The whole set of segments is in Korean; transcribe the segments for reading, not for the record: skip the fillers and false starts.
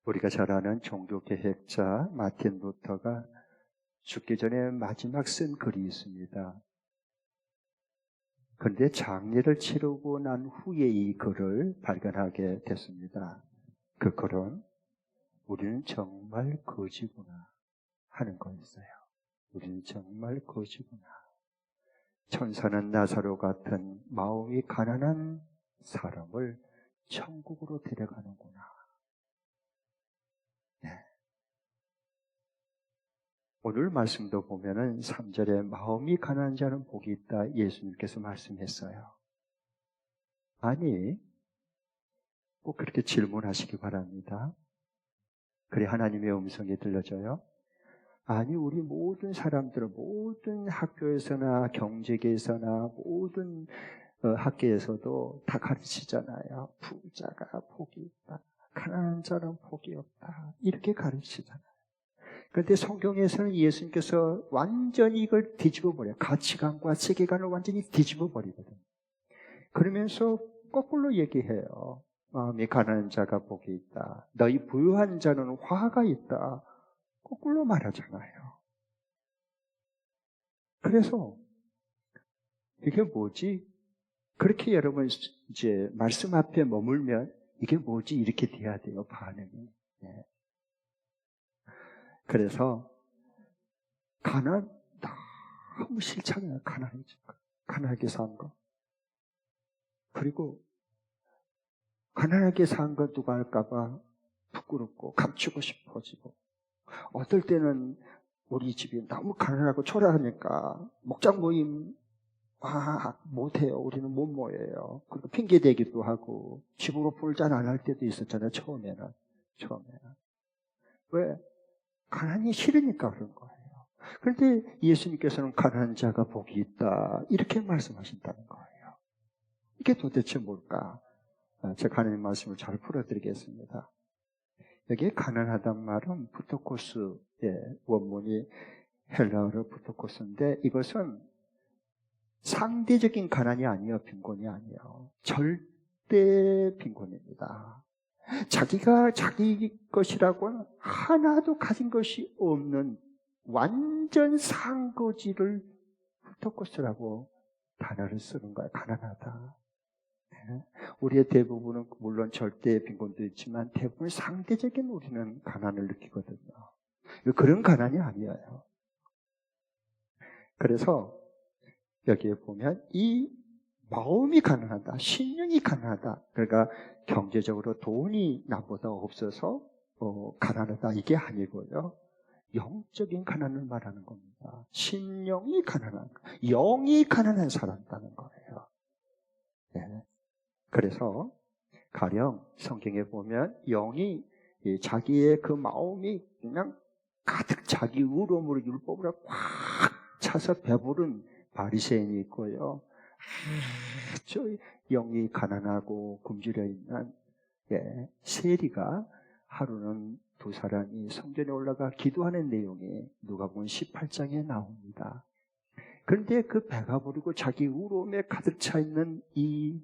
우리가 잘 아는 종교개혁자 마틴 루터가 죽기 전에 마지막 쓴 글이 있습니다. 그런데 장례를 치르고 난 후에 이 글을 발견하게 됐습니다. 그 글은 우리는 정말 거지구나 하는 거였어요. 우리는 정말 거지구나. 천사는 나사로 같은 마음이 가난한 사람을 천국으로 데려가는구나. 네. 오늘 말씀도 보면은 3절에 마음이 가난한 자는 복이 있다 예수님께서 말씀했어요. 아니, 꼭 그렇게 질문하시기 바랍니다. 그래 하나님의 음성이 들려져요? 아니, 우리 모든 사람들은 모든 학교에서나 경제계에서나 모든 학계에서도 다 가르치잖아요. 부자가 복이 있다. 가난한 자는 복이 없다. 이렇게 가르치잖아요. 그런데 성경에서는 예수님께서 완전히 이걸 뒤집어버려요. 가치관과 세계관을 완전히 뒤집어버리거든요. 그러면서 거꾸로 얘기해요. 마음이 가난한 자가 복이 있다. 너희 부유한 자는 화가 있다. 거꾸로 말하잖아요. 그래서 이게 뭐지? 그렇게 여러분 이제 말씀 앞에 머물면 이게 뭐지? 이렇게 돼야 돼요. 반응이. 네. 그래서 가난 너무 싫잖아요. 가난하게 산 거. 그리고 가난하게 산 거 누가 할까봐 부끄럽고 감추고 싶어지고, 어떨 때는 우리 집이 너무 가난하고 초라하니까 목장 모임 못해요. 우리는 못 모여요. 그리고 핑계대기도 하고 집으로 불잔 안 할 때도 있었잖아요. 처음에는. 왜? 가난이 싫으니까 그런 거예요. 그런데 예수님께서는 가난한 자가 복이 있다 이렇게 말씀하신다는 거예요. 이게 도대체 뭘까? 제가 하나님 말씀을 잘 풀어드리겠습니다. 여기에 가난하단 말은 부토코스의 원문이 헬라어로 부토코스인데, 이것은 상대적인 가난이 아니에요. 빈곤이 아니에요. 절대 빈곤입니다. 자기가 자기 것이라고는 하나도 가진 것이 없는 완전 상거지를 부토코스라고 단어를 쓰는 거예요. 가난하다. 우리의 대부분은 물론 절대 빈곤도 있지만 대부분 상대적인 우리는 가난을 느끼거든요. 그런 가난이 아니에요. 그래서 여기에 보면 이 마음이 가난하다, 심령이 가난하다. 그러니까 경제적으로 돈이 나보다 없어서 가난하다 이게 아니고요. 영적인 가난을 말하는 겁니다. 심령이 가난한, 영이 가난한 사람이라는 거예요. 네. 그래서 가령 성경에 보면 영이 자기의 그 마음이 그냥 가득 자기 의로움으로 율법으로 꽉 차서 배부른 바리새인이 있고요. 아주 영이 가난하고 굶주려 있는 세리가 하루는 두 사람이 성전에 올라가 기도하는 내용이 누가복음 18장에 나옵니다. 그런데 그 배가 부르고 자기 의로움에 가득 차 있는 이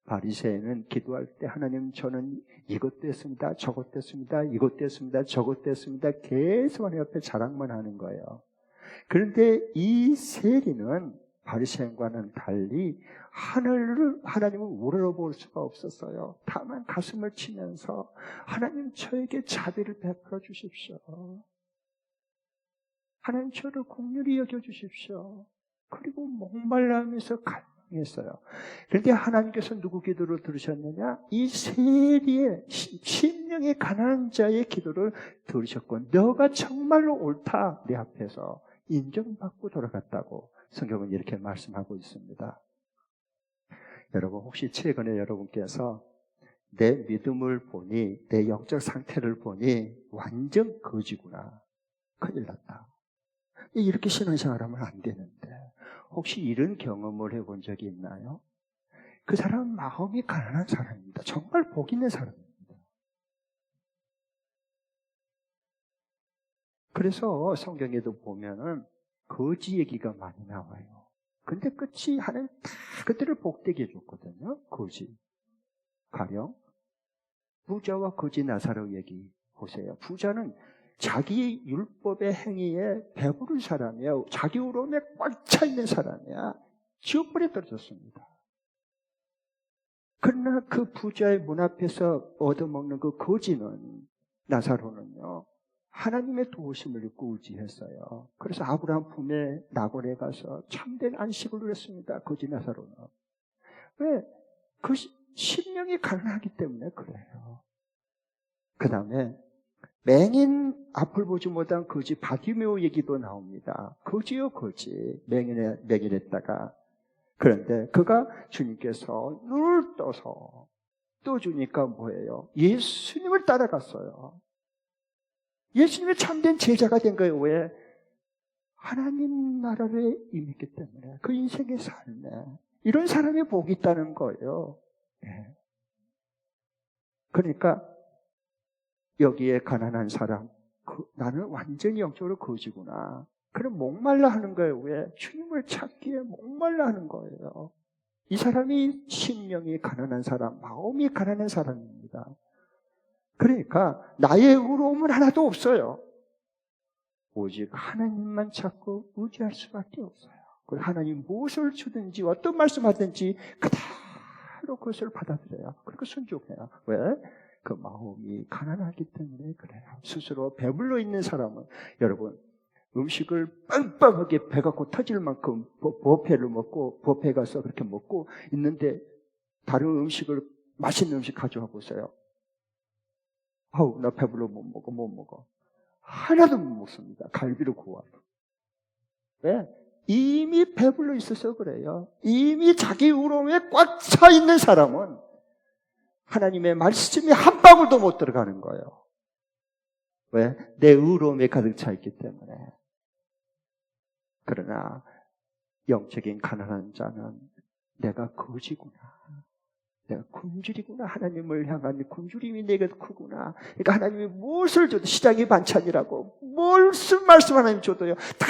바리새인은 기도할 때 하나님 저는 이것도 했습니다. 저것도 했습니다. 이것도 했습니다. 저것도 했습니다. 계속 하나님 앞에 자랑만 하는 거예요. 그런데 이 세리는 바리새인과는 달리 하나님을 우러러볼 수가 없었어요. 다만 가슴을 치면서 하나님 저에게 자비를 베풀어 주십시오. 하나님 저를 긍휼히 여겨 주십시오. 그리고 목말라하면서 갈망했어요. 그런데 하나님께서 누구 기도를 들으셨느냐? 이 세리의 심령이 가난한 자의 기도를 들으셨고, 너가 정말로 옳다 내 앞에서 인정받고 돌아갔다고 성경은 이렇게 말씀하고 있습니다. 여러분 혹시 최근에 여러분께서 내 믿음을 보니, 내 영적 상태를 보니 완전 거지구나, 큰일 났다, 이렇게 신앙생활하면 안 되는데, 혹시 이런 경험을 해본 적이 있나요? 그 사람은 마음이 가난한 사람입니다. 정말 복 있는 사람입니다. 그래서 성경에도 보면은 거지 얘기가 많이 나와요. 근데 끝이 하나님 다 그들을 복되게 해줬거든요. 거지. 가령 부자와 거지 나사로 얘기 보세요. 부자는 자기 율법의 행위에 배부른 사람이야. 자기 우러움에 꽉 차 있는 사람이야. 지옥불에 떨어졌습니다. 그러나 그 부자의 문 앞에서 얻어먹는 그 거지는, 나사로는요, 하나님의 도우심을 입고 의지했어요. 그래서 아브라함 품에 나곤에 가서 참된 안식을 누렸습니다. 거지 나사로는. 왜? 그 심령이 가난하기 때문에 그래요. 그 다음에 맹인 앞을 보지 못한 거지 바디메오 얘기도 나옵니다. 거지요 거지. 맹인했다가. 그런데 그가 주님께서 눈을 떠서 떠주니까 뭐예요? 예수님을 따라갔어요. 예수님의 참된 제자가 된 거예요. 왜? 하나님 나라를 임했기 때문에. 그 인생의 삶에 이런 사람이 복이 있다는 거예요. 네. 그러니까 여기에 가난한 사람, 나는 완전히 영적으로 거지구나. 그럼 목말라 하는 거예요. 왜? 주님을 찾기에 목말라 하는 거예요. 이 사람이 심령이 가난한 사람, 마음이 가난한 사람입니다. 그러니까 나의 의로움은 하나도 없어요. 오직 하나님만 찾고 의지할 수밖에 없어요. 그리고 하나님 무엇을 주든지 어떤 말씀하든지 그대로 그것을 받아들여요. 그리고 순종해요. 왜? 그 마음이 가난하기 때문에 그래요. 스스로 배불러 있는 사람은, 여러분, 음식을 빵빵하게 배가 고 터질 만큼 버페를 먹고, 버페 가서 그렇게 먹고 있는데 다른 음식을, 맛있는 음식 가져와 보세요. 아우, 나 배불러 못 먹어. 하나도 못 먹습니다. 갈비를 구워도. 왜? 이미 배불러 있어서 그래요. 이미 자기 우러움에 꽉 차 있는 사람은 하나님의 말씀이 한 방울도 못 들어가는 거예요. 왜? 내 의로움에 가득 차 있기 때문에. 그러나 영적인 가난한 자는 내가 거지구나, 내가 굶주리구나, 하나님을 향한 굶주림이 내게 크구나. 그러니까 하나님이 무엇을 줘도, 시장의 반찬이라고 무슨 말씀 하나님 줘도요, 다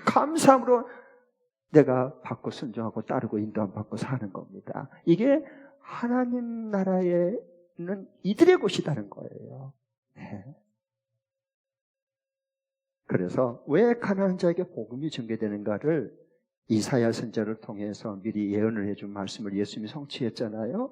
감사함으로 내가 받고 순종하고 따르고 인도함 받고 사는 겁니다. 이게 하나님 나라에는 이들의 곳이라는 거예요. 네. 그래서 왜 가난한 자에게 복음이 전개되는가를 이사야 선지자를 통해서 미리 예언을 해준 말씀을 예수님이 성취했잖아요.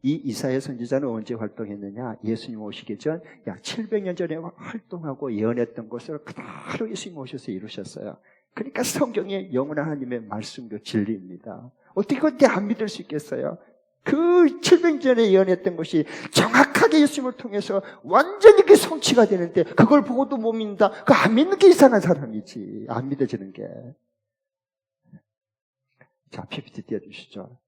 이 이사야 선지자는 언제 활동했느냐? 예수님 오시기 전 약 700년 전에 활동하고 예언했던 것을 그대로 예수님 오셔서 이루셨어요. 그러니까 성경의 영원한 하나님의 말씀도 진리입니다. 어떻게 그때 안 믿을 수 있겠어요? 그 700년 전에 예언했던 것이 정확하게 예수님을 통해서 완전히 그 성취가 되는데 그걸 보고도 못 믿는다? 그 안 믿는 게 이상한 사람이지. 안 믿어지는 게. 자, PPT 띄워주시죠.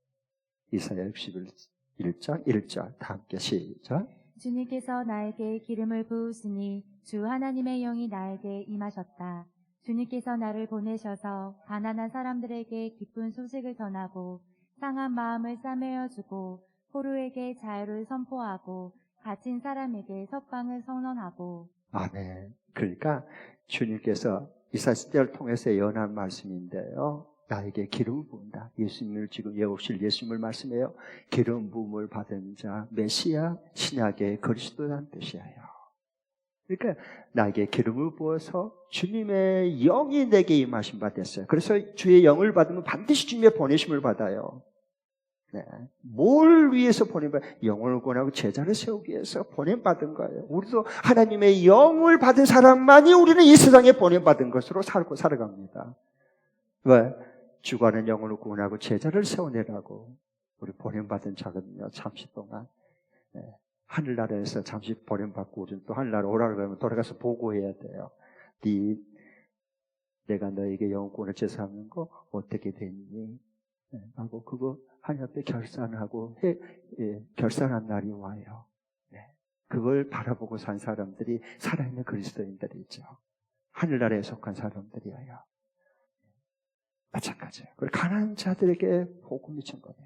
이사야 61장 1절 다 함께 시작. 주님께서 나에게 기름을 부으시니 주 하나님의 영이 나에게 임하셨다. 주님께서 나를 보내셔서 가난한 사람들에게 기쁜 소식을 전하고 상한 마음을 싸매어주고 포로에게 자유를 선포하고 갇힌 사람에게 석방을 선언하고. 아멘. 그러니까 주님께서 이사야를 통해서 예언한 말씀인데요. 나에게 기름을 부은다. 예수님을 지금 예우실 예수님을 말씀해요. 기름 부음을 받은 자, 메시아, 신약의 그리스도라는 뜻이에요. 그러니까 나에게 기름을 부어서 주님의 영이 내게 임하신 바 됐어요. 그래서 주의 영을 받으면 반드시 주님의 보내심을 받아요. 네. 뭘 위해서 보내받은? 영혼을 구원하고 제자를 세우기 위해서 보내받은 거예요. 우리도 하나님의 영을 받은 사람만이 우리는 이 세상에 보내받은 것으로 살아갑니다. 왜? 죽어가는 영혼을 구원하고 제자를 세워내라고 우리 보내받은 자거든요. 잠시 동안. 네. 하늘나라에서 잠시 보내받고 우리는 또 하늘나라 오라 그러면 돌아가서 보고해야 돼요. 내가 너에게 영혼을 제사하는 거 어떻게 됐니? 네. 하고 그거 하나님 앞에 결산하고 결산한 날이 와요. 네. 그걸 바라보고 산 사람들이 살아있는 그리스도인들이죠. 하늘나라에 속한 사람들이에요. 마찬가지예요. 그걸 가난한 자들에게 복음이 준 거예요.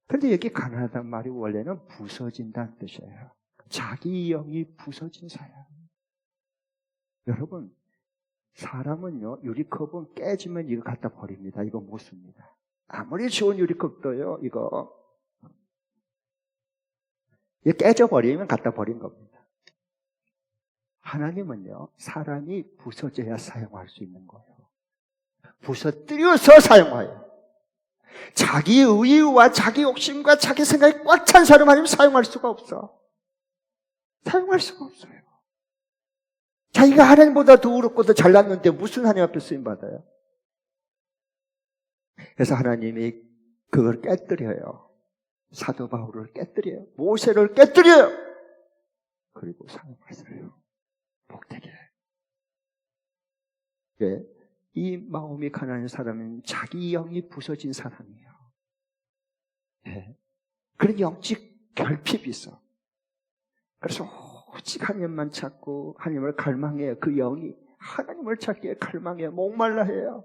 그런데 여기 가난하다는 말이 원래는 부서진다는 뜻이에요. 자기 영이 부서진 사람. 여러분, 사람은요, 유리컵은 깨지면 이거 갖다 버립니다. 이거 못 씁니다. 아무리 좋은 유리컵도요, 이거 이게 깨져버리면 갖다 버린 겁니다. 하나님은요, 사람이 부서져야 사용할 수 있는 거예요. 부서뜨려서 사용해요. 자기 의와 자기 욕심과 자기 생각이 꽉 찬 사람 아니면 사용할 수가 없어. 사용할 수가 없어요. 자기가 하나님보다 더 어렵고 더 잘났는데 무슨 하나님 앞에 쓰임받아요? 그래서 하나님이 그걸 깨뜨려요. 사도 바울을 깨뜨려요. 모세를 깨뜨려요. 그리고 사용하세요. 복되게. 네. 이 마음이 가난한 사람은 자기 영이 부서진 사람이에요. 네. 그런 영적 결핍이 있어. 그래서 오직 하나님만 찾고 하나님을 갈망해요. 그 영이 하나님을 찾기에 갈망해요. 목말라 해요.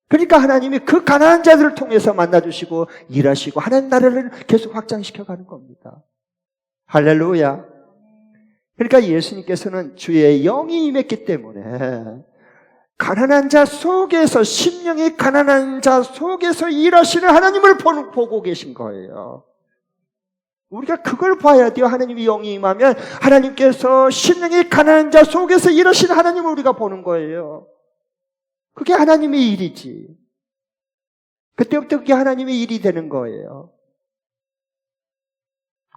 그러니까 하나님이 그 가난한 자들을 통해서 만나주시고 일하시고 하나님 나라를 계속 확장시켜가는 겁니다. 할렐루야. 그러니까 예수님께서는 주의 영이 임했기 때문에 가난한 자 속에서, 심령이 가난한 자 속에서 일하시는 하나님을 보고 계신 거예요. 우리가 그걸 봐야 돼요. 하나님이 영이 임하면 하나님께서 심령이 가난한 자 속에서 일하시는 하나님을 우리가 보는 거예요. 그게 하나님의 일이지. 그때부터 그게 하나님의 일이 되는 거예요.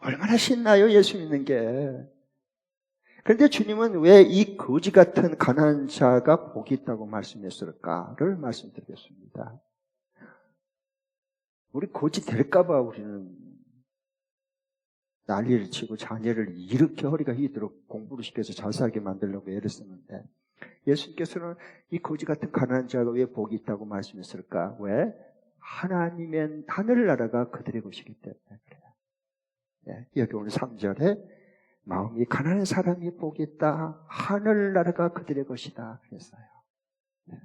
얼마나 신나요, 예수 믿는 게. 그런데 주님은 왜 이 거지 같은 가난한 자가 복이 있다고 말씀했을까를 말씀드리겠습니다. 우리 거지 될까봐 우리는 난리를 치고 자녀를 이렇게 허리가 휘도록 공부를 시켜서 잘 살게 만들려고 애를 쓰는데, 예수님께서는 이 거지 같은 가난한 자가 왜 복이 있다고 말씀했을까? 왜? 하나님의 하늘나라가 그들의 것이기 때문에 그래요. 네, 여기 오늘 3절에 마음이 가난한 사람이 복이 있다. 하늘나라가 그들의 것이다. 그랬어요. 네.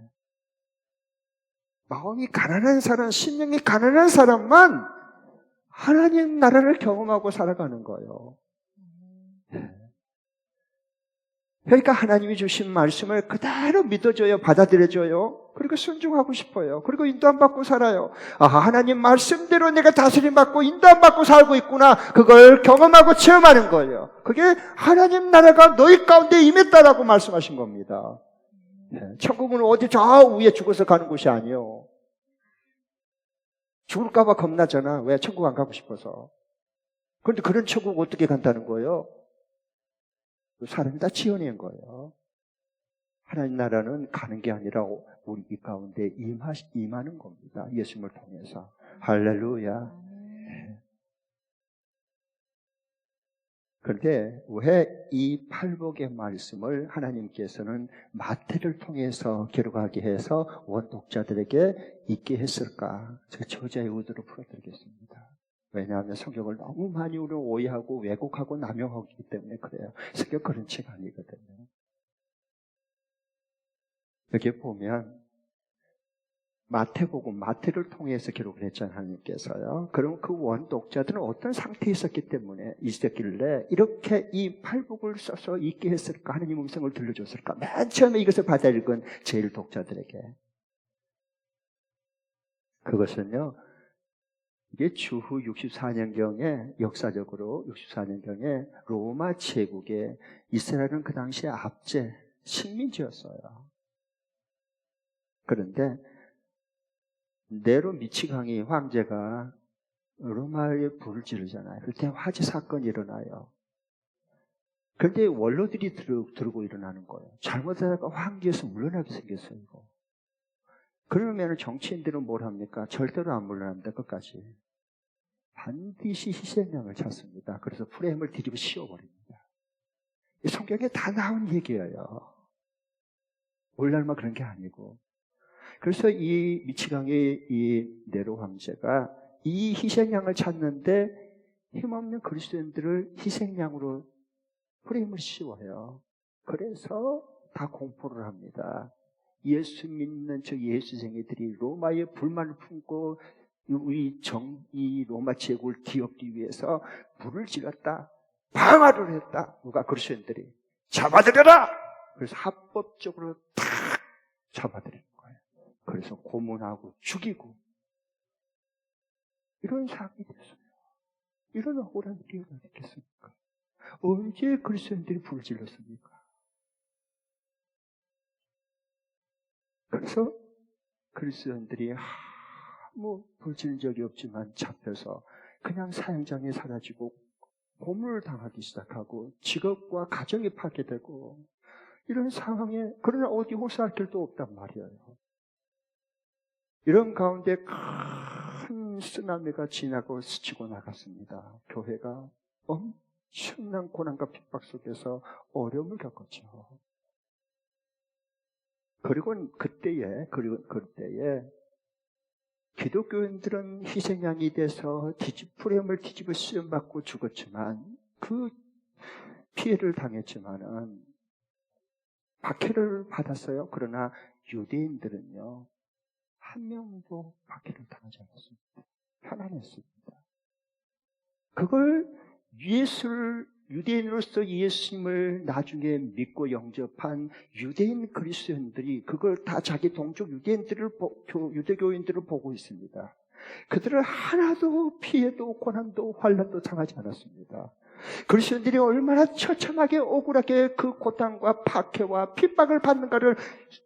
마음이 가난한 사람, 심령이 가난한 사람만 하나님 나라를 경험하고 살아가는 거예요. 네. 그러니까 하나님이 주신 말씀을 그대로 믿어줘요. 받아들여줘요. 그리고 순종하고 싶어요. 그리고 인도 안 받고 살아요. 아, 하나님 말씀대로 내가 다스림 받고 인도 안 받고 살고 있구나. 그걸 경험하고 체험하는 거예요. 그게 하나님 나라가 너희 가운데 임했다라고 말씀하신 겁니다. 네. 천국은 어디 저 위에 죽어서 가는 곳이 아니에요. 죽을까 봐 겁나잖아. 왜? 천국 안 가고 싶어서. 그런데 그런 천국 어떻게 간다는 거예요? 사람이 다 지어낸 거예요. 하나님 나라는 가는 게 아니라 우리 이 가운데 임하는 겁니다. 예수님을 통해서. 할렐루야. 그런데 왜 이 팔복의 말씀을 하나님께서는 마태를 통해서 기록하게 해서 원독자들에게 있게 했을까? 제가 저자의 의도로 풀어드리겠습니다. 왜냐하면 성경을 너무 많이 우리는 오해하고 왜곡하고 남용하기 때문에 그래요. 성경 그런 책 아니거든요. 여기 보면 마태복음, 마태를 통해서 기록을 했잖아요, 하나님께서요. 그럼 그 원독자들은 어떤 상태에 있었기 때문에 있었길래 이렇게 이 팔복을 써서 읽게 했을까? 하나님 음성을 들려줬을까? 맨 처음에 이것을 받아 읽은 제일 독자들에게. 그것은요, 이게 주후 64년경에, 역사적으로 64년경에 로마 제국에 이스라엘은 그 당시에 압제, 식민지였어요. 그런데 네로 미치강이 황제가 로마에 불을 지르잖아요. 그때 화재 사건이 일어나요. 그런데 원로들이 들고 일어나는 거예요. 잘못하다가 황제에서 물러나게 생겼어요. 이거. 그러면 정치인들은 뭘 합니까? 절대로 안 물러납니다. 끝까지. 반드시 희생양을 찾습니다. 그래서 프레임을 뒤집어 씌워버립니다. 성경에 다 나온 얘기예요. 오늘날만 그런 게 아니고. 그래서 이 미치강의 이 네로 황제가 이 희생양을 찾는데 힘없는 그리스도인들을 희생양으로 프레임을 씌워요. 그래서 다 공포를 합니다. 예수 믿는 저 예수쟁이들이 로마의 불만을 품고 이 로마 제국을 뒤엎기 위해서 불을 질렀다. 방화를 했다. 누가? 그리스도인들이. 잡아들여라! 그래서 합법적으로 탁 잡아들이는 거예요. 그래서 고문하고 죽이고 이런 사건이 됐어요. 이런 억울한 일이 어디 있겠습니까? 언제 그리스도인들이 불을 질렀습니까? 그래서 그리스도인들이 불지른 적이 없지만 잡혀서 그냥 사형장에 사라지고 고문을 당하기 시작하고 직업과 가정이 파괴되고 이런 상황에 그러나 어디 호소할 길도 없단 말이에요. 이런 가운데 큰 쓰나미가 지나고 스치고 나갔습니다. 교회가 엄청난 고난과 핍박 속에서 어려움을 겪었죠. 그리고 그때에 기독교인들은 희생양이 돼서 프레임을 뒤집어 쓰임받고 죽었지만 그 피해를 당했지만은 박해를 받았어요. 그러나 유대인들은요 한 명도 박해를 당하지 않았습니다. 편안했습니다. 그걸 유대인으로서 예수님을 나중에 믿고 영접한 유대인 그리스도인들이 그걸 다 자기 동족 유대교인들을 보고 있습니다. 그들을 하나도 피해도 고난도 환난도 당하지 않았습니다. 그리스도인들이 얼마나 처참하게 억울하게 그 고통과 박해와 핍박을 받는가를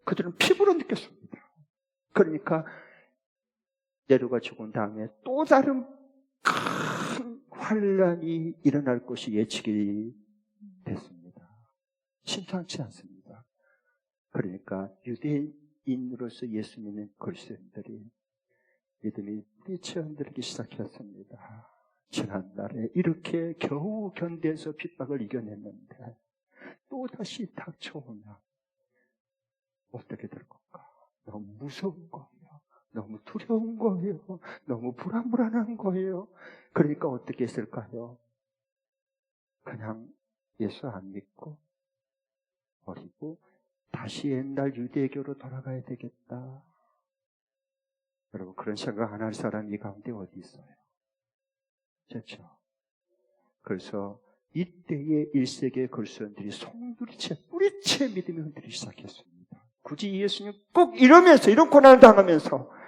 그들은 피부로 느꼈습니다. 그러니까 네로가 죽은 다음에 또 다른 큰 환란이 일어날 것이 예측이 됐습니다. 심상치 않습니다. 그러니까 유대인으로서 예수 믿는 그리스도인들이 믿음이 뿌리쳐 흔들리기 시작했습니다. 지난날에 이렇게 겨우 견뎌서 핍박을 이겨냈는데 또다시 닥쳐오면 어떻게 될 건가? 너무 무서운 거예요. 너무 두려운 거예요. 너무 불안한 거예요. 그러니까 어떻게 했을까요? 그냥 예수 안 믿고 버리고 다시 옛날 유대교로 돌아가야 되겠다. 여러분 그런 생각 안 할 사람이 가운데 어디 있어요? 그렇죠? 그래서 이때의 1세기의 그리스도인들이 뿌리채 믿음이 흔들리기 시작했습니다. 굳이 예수님 꼭 이러면서 이런 고난을 당하면서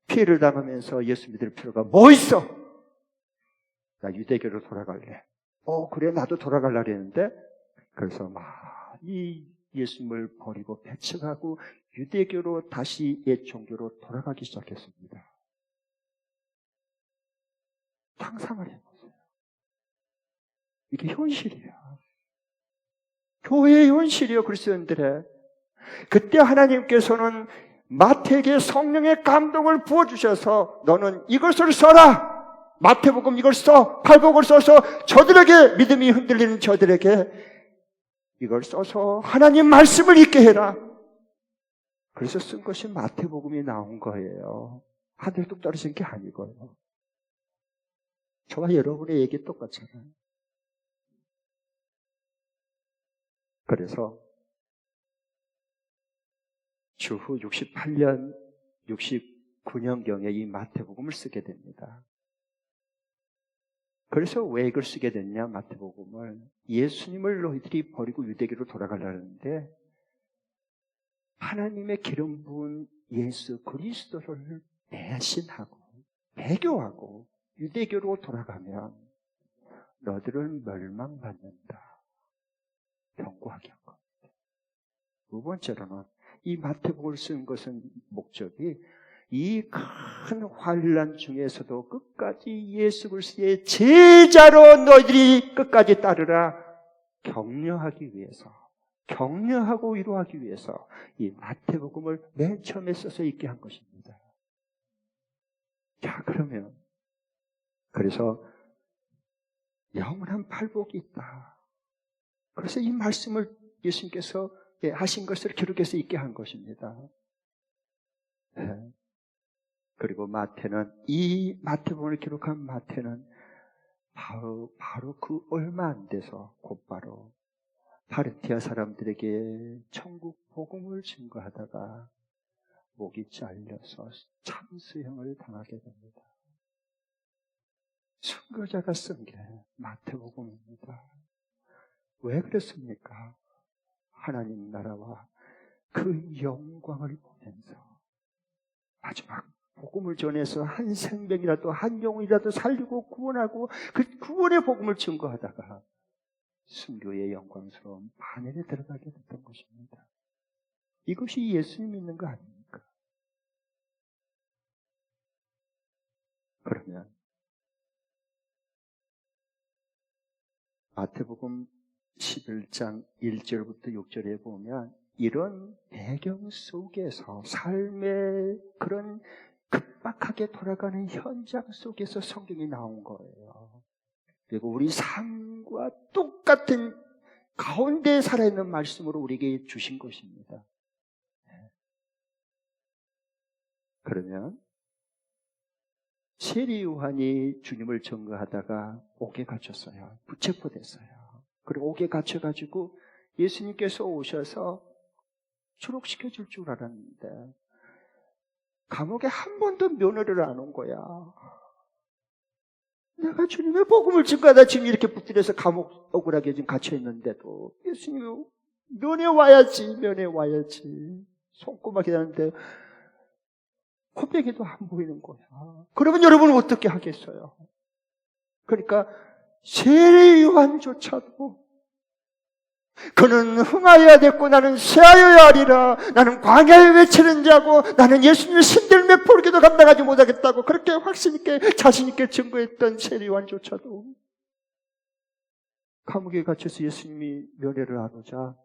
피해를 당하면서 예수 믿을 필요가 뭐 있어? 나 유대교로 돌아갈래. 그래 나도 돌아갈라 그랬는데 그래서 이 예수님을 버리고 배척하고 유대교로 다시 옛 종교로 돌아가기 시작했습니다. 상상을 해보세요. 이게 현실이에요. 교회의 현실이에요. 그리스도인들의. 그때 하나님께서는 마태에게 성령의 감동을 부어주셔서 너는 이것을 써라. 마태복음 이걸 써. 팔복을 써서 저들에게 믿음이 흔들리는 저들에게 이걸 써서 하나님 말씀을 읽게 해라. 그래서 쓴 것이 마태복음이 나온 거예요. 하늘 뚝 떨어진 게 아니고요. 저와 여러분의 얘기 똑같잖아요. 그래서 주후 68년, 69년경에 이 마태복음을 쓰게 됩니다. 그래서 왜 이걸 쓰게 됐냐, 마태복음을. 예수님을 너희들이 버리고 유대교로 돌아가려는데 하나님의 기름 부은 예수 그리스도를 배신하고 배교하고 유대교로 돌아가면 너희들은 멸망받는다. 경고하게 한 겁니다. 두 번째로는 이 마태복음을 쓴 것은 목적이 이 큰 환난 중에서도 끝까지 예수 그리스도의 제자로 너희들이 끝까지 따르라 격려하기 위해서, 격려하고 위로하기 위해서 이 마태복음을 맨 처음에 써서 읽게 한 것입니다. 자, 그래서 영원한 팔복이 있다. 그래서 이 말씀을 예수님께서 하신 것을 기록해서 읽게 한 것입니다. 네. 그리고 이 마태복음을 기록한 마태는 바로 그 얼마 안 돼서 곧바로 파르티아 사람들에게 천국 복음을 증거하다가 목이 잘려서 참수형을 당하게 됩니다. 선교자가 쓴 게 마태복음입니다. 왜 그랬습니까? 하나님 나라와 그 영광을 보면서 마지막 복음을 전해서 한 생명이라도 한 영혼이라도 살리고 구원하고 그 구원의 복음을 증거하다가 순교의 영광스러운 바늘에 들어가게 됐던 것입니다. 이것이 예수님 믿는 거 아닙니까? 그러면 마태복음 11장 1절부터 6절에 보면 이런 배경 속에서 삶의 그런 급박하게 돌아가는 현장 속에서 성경이 나온 거예요. 그리고 우리 삶과 똑같은 가운데 살아있는 말씀으로 우리에게 주신 것입니다. 그러면 세리 요한이 주님을 증거하다가 옥에 갇혔어요. 부체포됐어요. 그리고 옥에 갇혀가지고 예수님께서 오셔서 추록시켜 줄 줄 알았는데 감옥에 한 번도 면회를 안 온 거야. 내가 주님의 복음을 증거하다 지금 이렇게 붙들려서 감옥 억울하게 지금 갇혀있는데도 예수님 면회 와야지. 손꼽아 기다리는데 코빼기도 안 보이는 거야. 그러면 여러분은 어떻게 하겠어요? 그러니까 세례 요한조차도 그는 흥하여야 됐고 나는 쇠하여야 하리라. 나는 광야에 외치는 자고 나는 예수님의 신들매 포르기도 감당하지 못하겠다고 그렇게 확신있게 자신있게 증거했던 세례 요한조차도 감옥에 갇혀서 예수님이 면회를 안 오자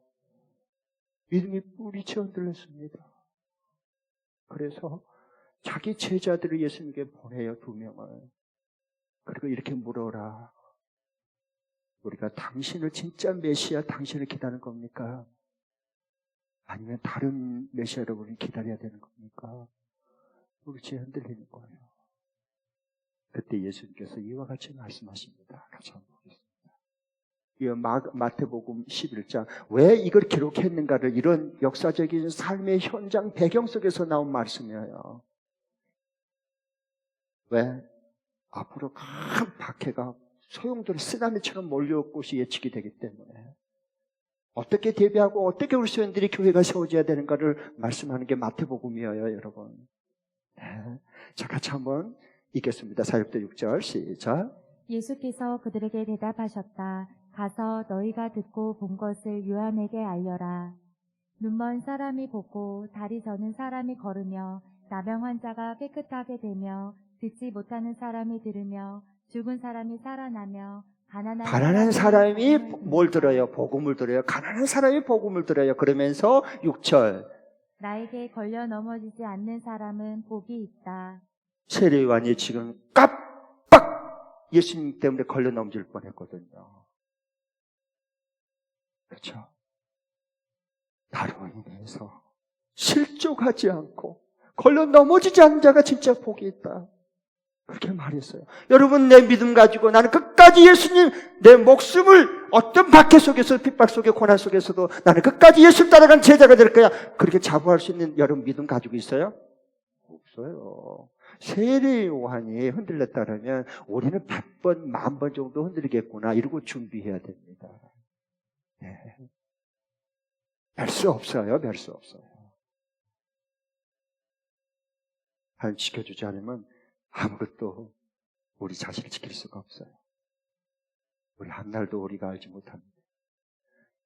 믿음이 뿌리쳐 흔들렸습니다. 그래서 자기 제자들을 예수님께 보내요, 2명을. 그리고 이렇게 물어라. 우리가 당신을 진짜 메시아 당신을 기다리는 겁니까? 아니면 다른 메시아를 우리는 기다려야 되는 겁니까? 물질 흔들리는 거예요. 그때 예수님께서 이와 같이 말씀하십니다. 같이 한번 보겠습니다. 이 마태복음 11장 왜 이걸 기록했는가를 이런 역사적인 삶의 현장 배경 속에서 나온 말씀이에요. 왜? 앞으로 큰 박해가 소용돌이 쓰나미처럼 몰려올 것이 예측이 되기 때문에 어떻게 대비하고 어떻게 우리 소년들이 교회가 세워져야 되는가를 말씀하는 게 마태복음이에요, 여러분. 네. 자, 같이 한번 읽겠습니다. 4절부터 6절 시작. 예수께서 그들에게 대답하셨다. 가서 너희가 듣고 본 것을 요한에게 알려라. 눈먼 사람이 보고 다리 저는 사람이 걸으며 나병 환자가 깨끗하게 되며 듣지 못하는 사람이 들으며 죽은 사람이 살아나며 가난한 사람이 뭘 들어요? 복음을 들어요. 가난한 사람이 복음을 들어요. 그러면서 6절 나에게 걸려 넘어지지 않는 사람은 복이 있다. 세례 요한이 지금 깜빡 예수님 때문에 걸려 넘어질 뻔했거든요. 그렇죠? 나로 인해서 실족하지 않고 걸려 넘어지지 않는 자가 진짜 복이 있다. 그렇게 말했어요. 여러분, 내 믿음 가지고 나는 끝까지 예수님, 내 목숨을 어떤 박해 속에서 핍박 속에 고난 속에서도 나는 끝까지 예수 따라간 제자가 될 거야. 그렇게 자부할 수 있는 여러분 믿음 가지고 있어요? 없어요. 세례 요한이 흔들렸다면 우리는 100번, 10,000번 정도 흔들리겠구나 이러고 준비해야 됩니다. 네. 별 수 없어요. 별 수 없어요. 하나님 지켜주지 않으면 아무것도 우리 자신을 지킬 수가 없어요. 우리 한 날도 우리가 알지 못합니다.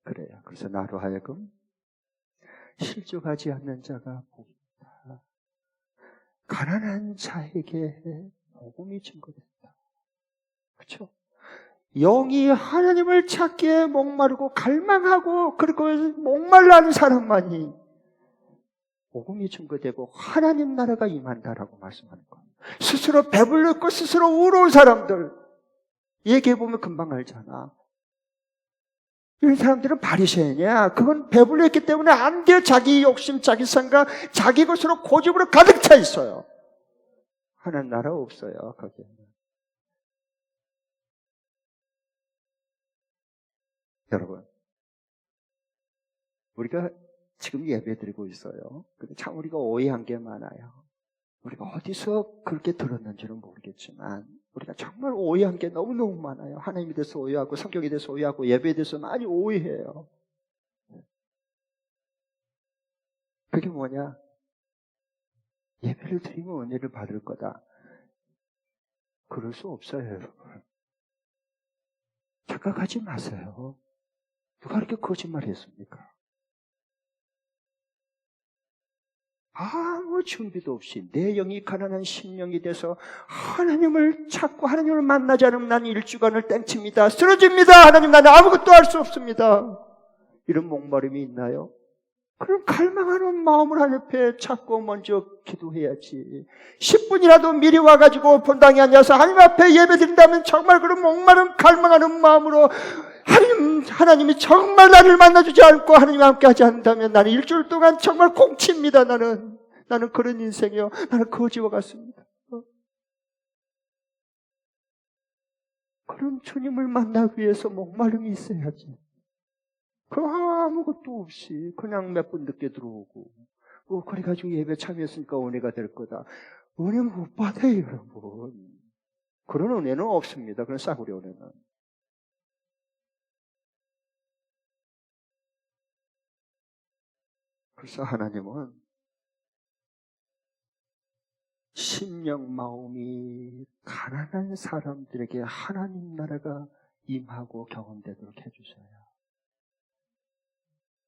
그래요. 그래서 나로 하여금 실족하지 않는 자가 복이 있다. 가난한 자에게 복음이 증거된다. 그렇죠? 영이 하나님을 찾기에 목마르고 갈망하고 그리고 목말라는 사람만이 복음이 증거되고 하나님 나라가 임한다라고 말씀하는 겁니다. 스스로 배불렀고 스스로 우러운 사람들 얘기해보면 금방 알잖아. 이런 사람들은 바리새인이야. 그건 배불렸기 때문에 안 돼. 자기 욕심, 자기 생각, 자기 것으로 고집으로 가득 차 있어요. 하나님 나라 없어요. 거기에는. 여러분, 우리가 지금 예배 드리고 있어요. 근데 참 우리가 오해한 게 많아요. 우리가 어디서 그렇게 들었는지는 모르겠지만 우리가 정말 오해한 게 너무너무 많아요. 하나님에 대해서 오해하고 성경에 대해서 오해하고 예배에 대해서 많이 오해해요. 그게 뭐냐? 예배를 드리면 은혜를 받을 거다. 그럴 수 없어요, 여러분. 착각하지 마세요. 누가 그렇게 거짓말했습니까? 아무 준비도 없이 내 영이 가난한 심령이 돼서 하나님을 찾고 하나님을 만나지 않으면 나는 일주간을 땡칩니다. 쓰러집니다. 하나님, 나는 아무것도 할 수 없습니다. 이런 목마름이 있나요? 그럼 갈망하는 마음을 하나님 앞에 찾고 먼저 기도해야지. 10분이라도 미리 와가지고 본당에 앉아서 하나님 앞에 예배드린다면 정말 그런 목마름 갈망하는 마음으로 하나님이 정말 나를 만나주지 않고 하나님과 함께 하지 않는다면 나는 일주일 동안 정말 공치입니다. 나는 그런 인생이요. 나는 거지와 같습니다. 그런 주님을 만나기 위해서 목마름이 있어야지. 그 아무것도 없이 그냥 몇 분 늦게 들어오고 그래가지고 예배 참여했으니까 은혜가 될 거다. 은혜 못 받아요, 여러분. 그런 은혜는 없습니다. 그런 싸구려 은혜는. 그래서 하나님은 심령 마음이 가난한 사람들에게 하나님 나라가 임하고 경험되도록 해주셔요.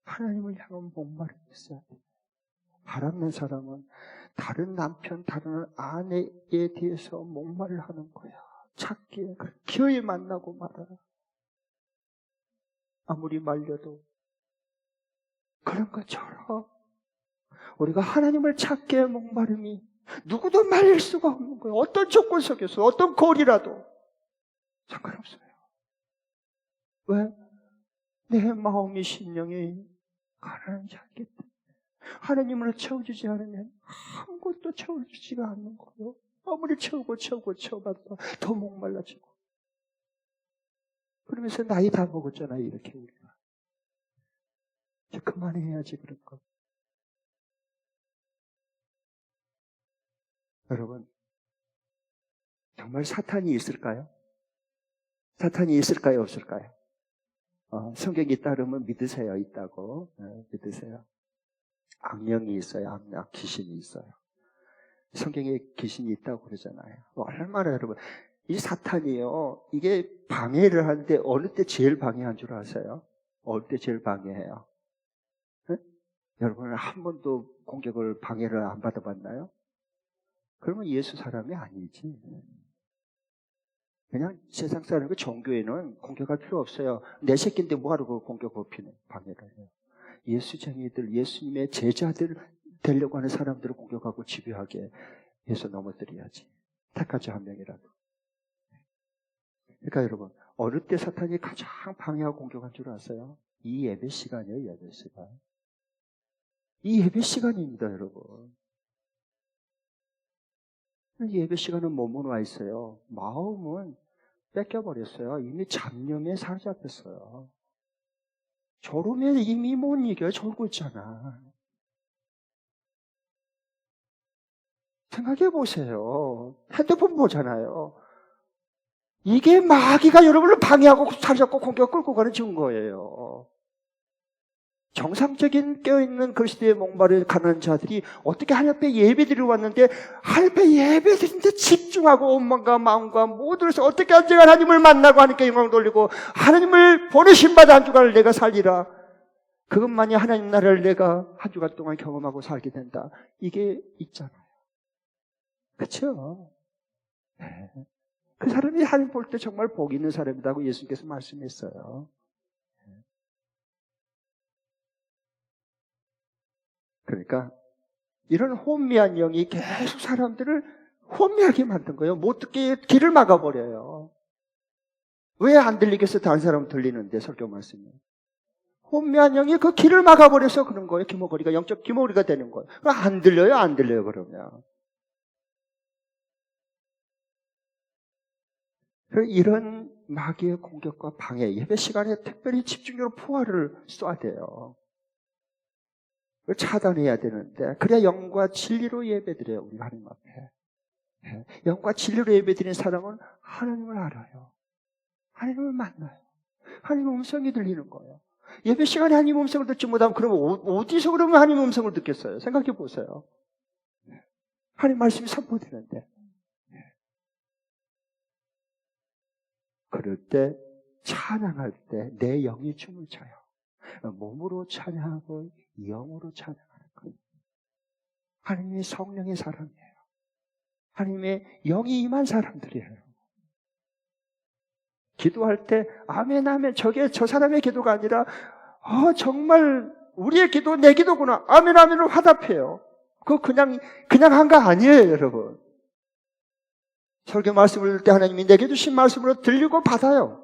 하나님을 향한 목마름이 있어야 돼요. 바람난 사람은 다른 남편, 다른 아내에 대해서 목말을 하는 거야. 찾기에 기어이 만나고 말아라. 아무리 말려도 그런 것처럼 우리가 하나님을 찾기에 목마름이 누구도 말릴 수가 없는 거예요. 어떤 조건 속에서 어떤 거리라도 상관없어요. 왜? 내 마음이 심령이 가난하지 않기 때문에 하나님을 채워주지 않으면 아무것도 채워주지가 않는 거예요. 아무리 채워봐도 더 목말라지고. 그러면서 나이 다 먹었잖아요, 이렇게 우리가. 이제 그만해야지 그런 거. 여러분, 정말 사탄이 있을까요? 사탄이 있을까요, 없을까요? 성경이 따르면 믿으세요, 있다고. 믿으세요. 악령이 있어요, 악령, 귀신이 있어요. 성경에 귀신이 있다고 그러잖아요. 얼마나 여러분, 이 사탄이요, 이게 방해를 하는데 어느 때 제일 방해한 줄 아세요? 어느 때 제일 방해해요? 네? 여러분은 한 번도 공격을, 방해를 안 받아봤나요? 그러면 예수 사람이 아니지. 그냥 세상 사람이 종교에는 공격할 필요 없어요. 내 새끼인데 뭐하러 공격을 방해를 해요. 예수쟁이들, 예수님의 제자들 되려고 하는 사람들을 공격하고 집요하게 해서 넘어뜨려야지. 택하지 한 명이라도. 그러니까 여러분, 어느 때 사탄이 가장 방해하고 공격한 줄 아세요? 이 예배 시간이에요, 예배 시간. 이 예배 시간입니다, 여러분. 예배 시간은 몸은 와 있어요. 마음은 뺏겨버렸어요. 이미 잡념에 사로잡혔어요. 졸음에 이미 못 이겨요. 졸고 있잖아. 생각해 보세요. 핸드폰 보잖아요. 이게 마귀가 여러분을 방해하고 사로잡고 공격 끌고 가는 증거예요. 정상적인 깨어있는 그 시대에 목마르 가는 자들이 어떻게 하나님 앞에 예배드리러 왔는데 하나님 앞에 예배드리는데 집중하고 온 마음과 마음과 모두를 해서 어떻게 언제가 하나님을 만나고 하나님께 영광을 돌리고 하나님을 보내신 바다 한 주간을 내가 살리라. 그것만이 하나님 나라를 내가 한 주간 동안 경험하고 살게 된다. 이게 있잖아요. 그렇죠? 네. 그 사람이 하나님 볼 때 정말 복 있는 사람이라고 예수님께서 말씀했어요. 그러니까 이런 혼미한 영이 계속 사람들을 혼미하게 만든 거예요. 못 듣게 길을 막아버려요. 왜 안 들리겠어? 다른 사람은 들리는데 설교 말씀이. 혼미한 영이 그 길을 막아버려서 그런 거예요. 기모거리가 영적 기모거리가 되는 거예요. 안 들려요? 안 들려요? 그러면. 이런 마귀의 공격과 방해, 예배 시간에 특별히 집중적으로 포화를 쏴야 돼요. 차단해야 되는데 그래야 영과 진리로 예배드려요. 우리 하나님 앞에. 영과 진리로 예배드리는 사람은 하나님을 알아요. 하나님을 만나요. 하나님의 음성이 들리는 거예요. 예배 시간에 하나님의 음성을 듣지 못하면 그러면 어디서 그러면 하나님의 음성을 듣겠어요? 생각해 보세요. 하나님 말씀이 선포되는데. 그럴 때 찬양할 때 내 영이 춤을 춰요. 몸으로 찬양하고 영으로 찬양하는 거예요. 하나님의 성령의 사람이에요. 하나님의 영이 임한 사람들이에요. 기도할 때 아멘 아멘 저게 저 사람의 기도가 아니라 정말 우리의 기도 내 기도구나 아멘 아멘으로 화답해요. 그거 그냥 한 거 아니에요, 여러분. 설교 말씀을 들을 때 하나님이 내게 주신 말씀으로 들리고 받아요.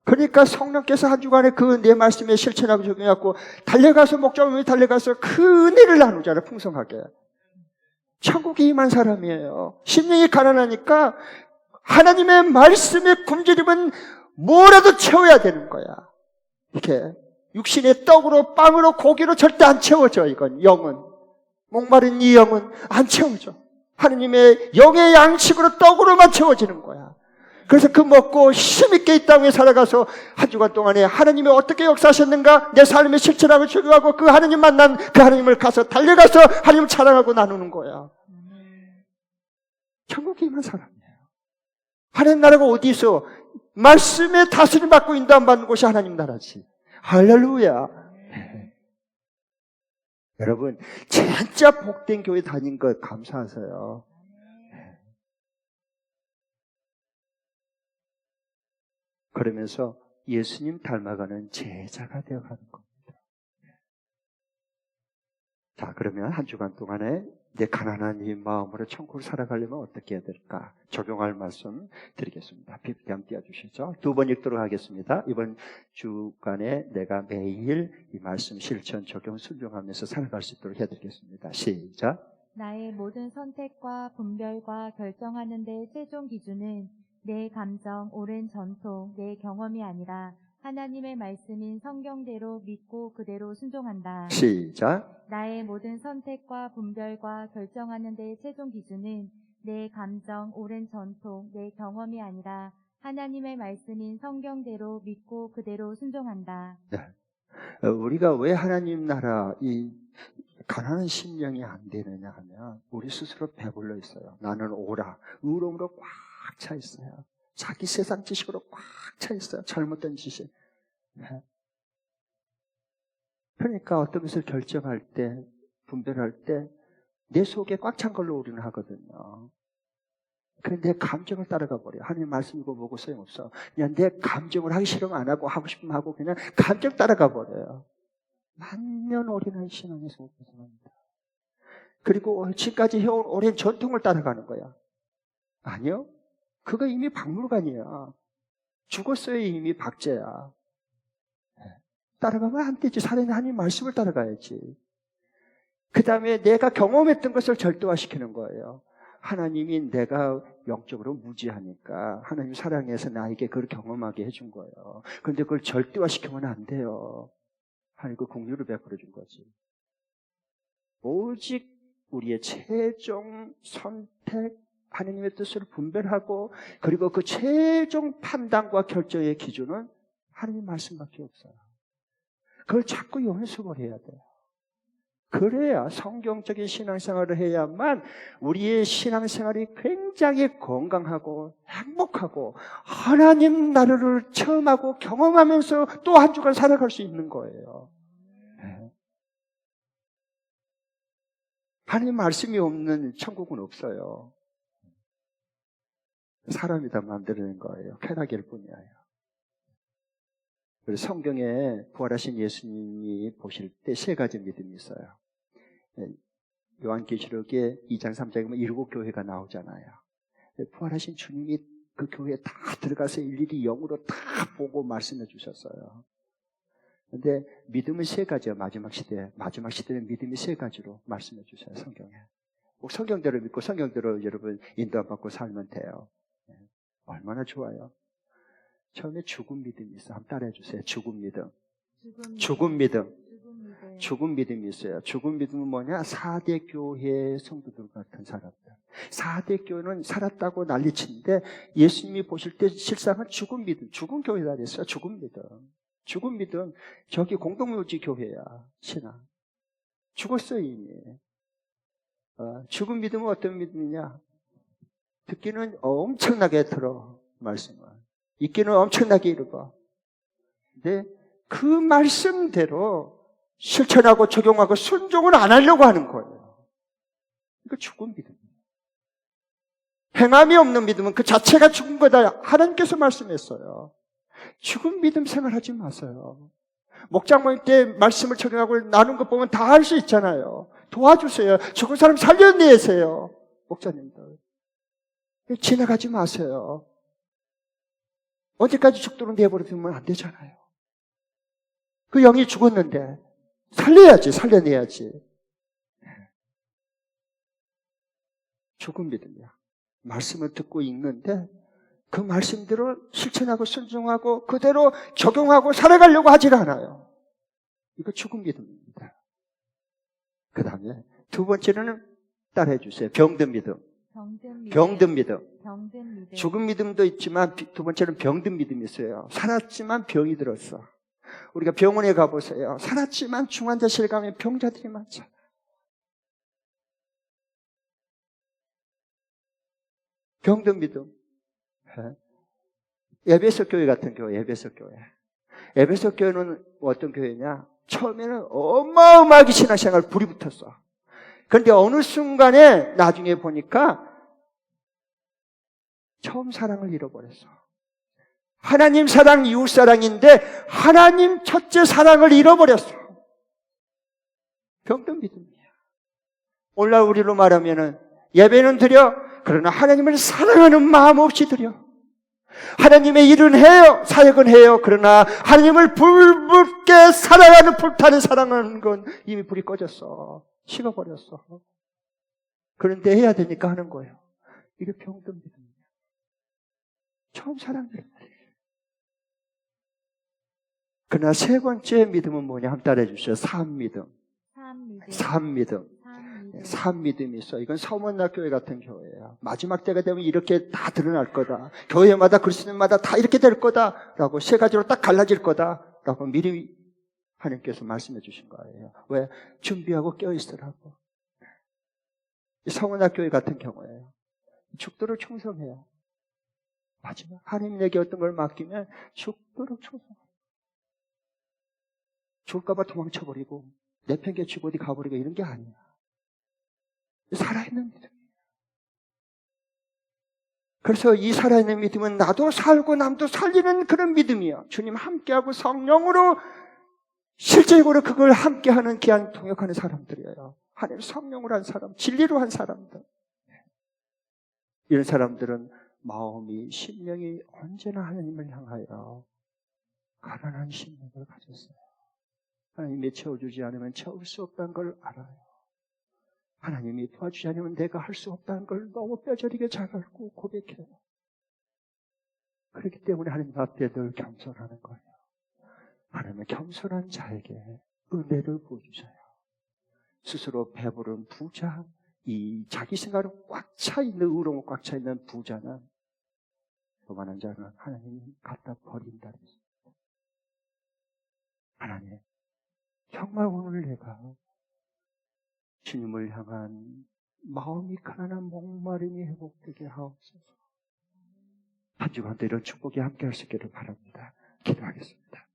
그러니까 성령께서 한 주간에 그 내 말씀에 실천하고 적용해갖고 달려가서 목자님이 달려가서 그 은혜를 나누잖아요, 풍성하게. 천국에 임한 사람이에요. 심령이 가난하니까 하나님의 말씀에 굶주림은 뭐라도 채워야 되는 거야. 이렇게 육신의 떡으로 빵으로 고기로 절대 안 채워져. 이건 영은 목마른 이 영은 안 채워져. 하나님의 영의 양식으로 떡으로만 채워지는 거야. 그래서 그 먹고 힘있게 이 땅에 살아가서 한 주간 동안에 하나님이 어떻게 역사하셨는가 내 삶에 실천하고 적용하고 그 하나님 만난 그 하나님을 가서 달려가서 하나님을 찬양하고 나누는 거야. 천국에 임한 사람이에요. 하나님 나라가 어디 있어? 말씀에 다스림 받고 인도받는 곳이 하나님 나라지. 할렐루야. 여러분 진짜 복된 교회 다닌 것 감사하세요. 그러면서 예수님 닮아가는 제자가 되어가는 겁니다. 자, 그러면 한 주간 동안에 내 가난한 이 마음으로 천국을 살아가려면 어떻게 해야 될까? 적용할 말씀 드리겠습니다. PPT 한번 띄워주시죠. 2번 읽도록 하겠습니다. 이번 주간에 내가 매일 이 말씀 실천, 적용, 순종하면서 살아갈 수 있도록 해드리겠습니다. 시작. 나의 모든 선택과 분별과 결정하는 데 최종 기준은 내 감정, 옳은 전통, 내 경험이 아니라 하나님의 말씀인 성경대로 믿고 그대로 순종한다. 시작. 나의 모든 선택과 분별과 결정하는 데 최종 기준은 내 감정, 옳은 전통, 내 경험이 아니라 하나님의 말씀인 성경대로 믿고 그대로 순종한다. 네. 우리가 왜 하나님 나라 이 가난한 심령이 안 되느냐 하면 우리 스스로 배불러 있어요. 나는 오라, 의로움으로 꽉 차 있어요. 자기 세상 지식으로 꽉 차 있어요. 잘못된 지식. 네. 그러니까 어떤 것을 결정할 때, 분별할 때 내 속에 꽉 찬 걸로 우리는 하거든요. 그런데 내 감정을 따라가 버려요. 하나님 말씀 이거 보고 소용없어. 그냥 내 감정을 하기 싫으면 안 하고 하고 싶으면 하고 그냥 감정 따라가 버려요. 만년 어린아이 신앙에서 못 벗어납니다. 그리고 지금까지 해온 오랜 전통을 따라가는 거야. 아니요. 그거 이미 박물관이야. 죽었어요. 이미 박제야. 따라가면 안 되지. 살아있는 하나님 말씀을 따라가야지. 그 다음에 내가 경험했던 것을 절대화시키는 거예요. 하나님이 내가 영적으로 무지하니까 하나님 사랑해서 나에게 그걸 경험하게 해준 거예요. 그런데 그걸 절대화시키면 안 돼요. 하나님 그 긍휼을 베풀어 준 거지. 오직 우리의 최종 선택, 하나님의 뜻을 분별하고 그리고 그 최종 판단과 결정의 기준은 하나님 말씀밖에 없어요. 그걸 자꾸 연습을 해야 돼요. 그래야 성경적인 신앙생활을 해야만 우리의 신앙생활이 굉장히 건강하고 행복하고 하나님 나라를 체험하고 경험하면서 또 한 주간 살아갈 수 있는 거예요. 하나님 말씀이 없는 천국은 없어요. 사람이 다 만드는 거예요. 쾌락일 뿐이에요. 그래서 성경에 부활하신 예수님이 보실 때 세 가지 믿음이 있어요. 요한계시록에 2장 3장에 보면 7교회가 나오잖아요. 부활하신 주님이 그 교회에 다 들어가서 일일이 영으로 다 보고 말씀해 주셨어요. 그런데 믿음은 세 가지예요. 마지막 시대는 믿음이 세 가지로 말씀해 주셔요. 성경에. 꼭 성경대로 믿고 성경대로 여러분 인도받고 살면 돼요. 얼마나 좋아요. 처음에 죽은 믿음이 있어요. 한번 따라해 주세요. 죽은 믿음. 죽은 믿음이 있어요. 죽은 믿음은 뭐냐? 4대 교회 성도들 같은 사람들. 4대 교회는 살았다고 난리치는데 예수님이 보실 때 실상은 죽은 믿음, 죽은 교회다 그랬어요. 죽은 믿음. 죽은 믿음. 저기 공동묘지 교회야. 신앙. 죽었어요 이미. 죽은 믿음은 어떤 믿음이냐? 듣기는 엄청나게 들어, 말씀을. 읽기는 엄청나게 읽어. 근데 그 말씀대로 실천하고 적용하고 순종을 안 하려고 하는 거예요. 이거 죽은 믿음이에요. 행함이 없는 믿음은 그 자체가 죽은 거다. 하나님께서 말씀했어요. 죽은 믿음 생활하지 마세요. 목장 모임 때 말씀을 적용하고 나눈 것 보면 다 할 수 있잖아요. 도와주세요. 죽은 사람 살려내세요. 목사님들. 지나가지 마세요. 언제까지 죽도록 내버려두면 안 되잖아요. 그 영이 죽었는데 살려야지, 살려내야지. 죽은 믿음이야. 말씀을 듣고 읽는데 그 말씀대로 실천하고 순종하고 그대로 적용하고 살아가려고 하질 않아요. 이거 죽은 믿음입니다. 그 다음에 두 번째는 따라해 주세요. 병든 믿음. 병든 믿음. 죽은 믿음도 있지만 두 번째는 병든 믿음이 있어요. 살았지만 병이 들었어. 우리가 병원에 가보세요. 살았지만 중환자실 가면 병자들이 많잖아요. 병든 믿음. 에베소 교회 같은 교회, 에베소 교회. 에베소 교회는 어떤 교회냐? 처음에는 어마어마하게 신앙생활 불이 붙었어. 그런데 어느 순간에 나중에 보니까 처음 사랑을 잃어버렸어. 하나님 사랑, 이웃 사랑인데 하나님 첫째 사랑을 잃어버렸어. 병든 믿음이야. 오늘날 우리로 말하면은 예배는 드려, 그러나 하나님을 사랑하는 마음 없이 드려. 하나님의 일은 해요, 사역은 해요. 그러나 하나님을 불붙게 사랑하는, 불타는 사랑하는 건 이미 불이 꺼졌어. 식어버렸어. 그런데 해야 되니까 하는 거예요. 이게 병든 믿음이에요. 처음 사랑해요. 그러나 세 번째 믿음은 뭐냐? 한번 따라해 주세요. 산믿음. 산믿음이 있어. 이건 서문학교회 같은 교회야. 마지막 때가 되면 이렇게 다 드러날 거다. 교회마다 그리스도인마다 다 이렇게 될 거다라고 세 가지로 딱 갈라질 거다라고 미리 하나님께서 말씀해 주신 거예요. 왜? 준비하고 깨어있으라고. 서문학교회 같은 경우에요. 죽도록 충성해요. 마지막 하나님 내게 어떤 걸 맡기면 죽도록 충성해요. 죽을까봐 도망쳐버리고 내팽개치고 어디 가버리고 이런 게 아니야. 살아있는 믿음이에요. 그래서 이 살아있는 믿음은 나도 살고 남도 살리는 그런 믿음이에요. 주님 함께하고 성령으로 실제적으로 그걸 함께하는 귀한 동역하는 사람들이에요. 하나님 성령으로 한 사람, 진리로 한 사람들. 이런 사람들은 마음이, 심령이 언제나 하나님을 향하여 가난한 심령을 가졌어요. 하나님이 채워주지 않으면 채울 수 없다는 걸 알아요. 하나님이 도와주지 않으면 내가 할 수 없다는 걸 너무 뼈저리게 잘 알고 고백해요. 그렇기 때문에 하나님 앞에 늘 겸손하는 거예요. 하나님은 겸손한 자에게 은혜를 부어주셔요. 스스로 배부른 부자, 이 자기 생각으로 꽉 차있는, 의로움 꽉 차있는 부자는 교만한 자는 하나님이 갖다 버린다 그랬습니다. 하나님, 정말 오늘 내가 주님을 향한 마음이 가난한 목마름이 회복되게 하옵소서. 한 주간도 이런 축복이 함께 할 수 있기를 바랍니다. 기도하겠습니다.